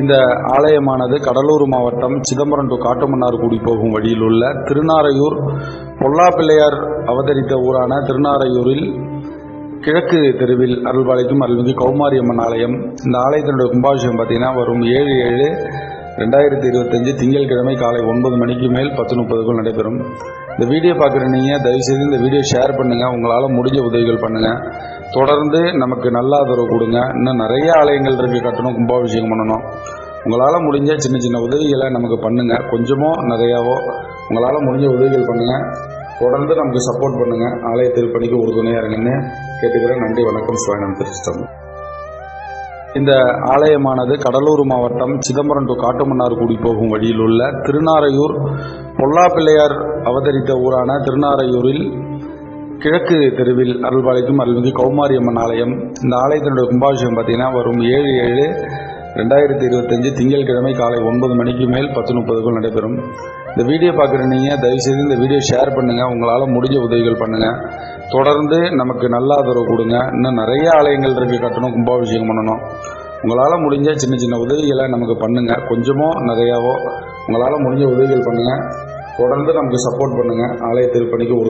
இந்த ஆலயமானது கடலூர் மாவட்டம் சிதம்பரம் டு காட்டுமன்னார்குடி போகும் வழியில் உள்ள திருநாரையூர் பொல்லாப்பிள்ளையார் அவதரித்த ஊரான திருநாரையூரில் கிழக்கு தெருவில் அருள்பாலிக்கும் அருள்மிகு கௌமாரியம்மன் ஆலயம். இந்த ஆலயத்தினுடைய கும்பாபிஷேகம் பார்த்தீங்கன்னா வரும் 7/7/2025 திங்கட்கிழமை காலை 9 மணிக்கு மேல் 10:30க்குள் நடைபெறும். இந்த வீடியோ பார்க்குற நீங்கள் தயவுசெய்து இந்த வீடியோ ஷேர் பண்ணுங்கள், உங்களால் முடிஞ்ச உதவிகள் பண்ணுங்கள். தொடர்ந்து நமக்கு நல்ல ஆதரவு கொடுங்க. இன்னும் நிறைய ஆலயங்கள் இருக்குது, கட்டணும், கும்பாபிஷேகம் பண்ணணும். உங்களால் முடிஞ்ச சின்ன சின்ன உதவிகளை நமக்கு பண்ணுங்கள். கொஞ்சமோ நிறையாவோ உங்களால் முடிஞ்ச உதவிகள் பண்ணுங்கள். தொடர்ந்து நமக்கு சப்போர்ட் பண்ணுங்கள். ஆலய திருப்பணிக்கு உறுதுணையாக இருங்கன்னு கேட்டுக்கிறேன். நன்றி, வணக்கம். சுவாமிநாதன் திருச்சிதம்பரம். இந்த ஆலயமானது கடலூர் மாவட்டம் சிதம்பரம் டு காட்டுமன்னார்குடி போகும் வழியில் உள்ள திருநாரையூர் பொல்லாப்பிள்ளையார் அவதரித்த ஊரான திருநாரையூரில் கிழக்கு தெருவில் அருள்பாலிக்கும் அருள்மிகு கௌமாரியம்மன் ஆலயம். இந்த ஆலயத்தினுடைய கும்பாபிஷேகம் பார்த்தீங்கன்னா வரும் 7/7/2025 திங்கட்கிழமை காலை 9 மணிக்கு மேல் 10:30க்குள் நடைபெறும். இந்த வீடியோ பார்க்குற நீங்கள் தயவுசெய்து இந்த வீடியோ ஷேர் பண்ணுங்கள், உங்களால் முடிஞ்ச உதவிகள் பண்ணுங்கள். தொடர்ந்து நமக்கு நல்ல ஆதரவு கொடுங்க. இன்னும் நிறைய ஆலயங்கள் இருக்குது, கட்டணும், கும்பாபிஷேகம் பண்ணணும். உங்களால் முடிஞ்ச சின்ன சின்ன உதவிகளை நமக்கு பண்ணுங்கள். கொஞ்சமோ நிறையாவோ உங்களால் முடிஞ்ச உதவிகள் பண்ணுங்கள். தொடர்ந்து நமக்கு சப்போர்ட் பண்ணுங்கள். ஆலய திருப்பணிக்கு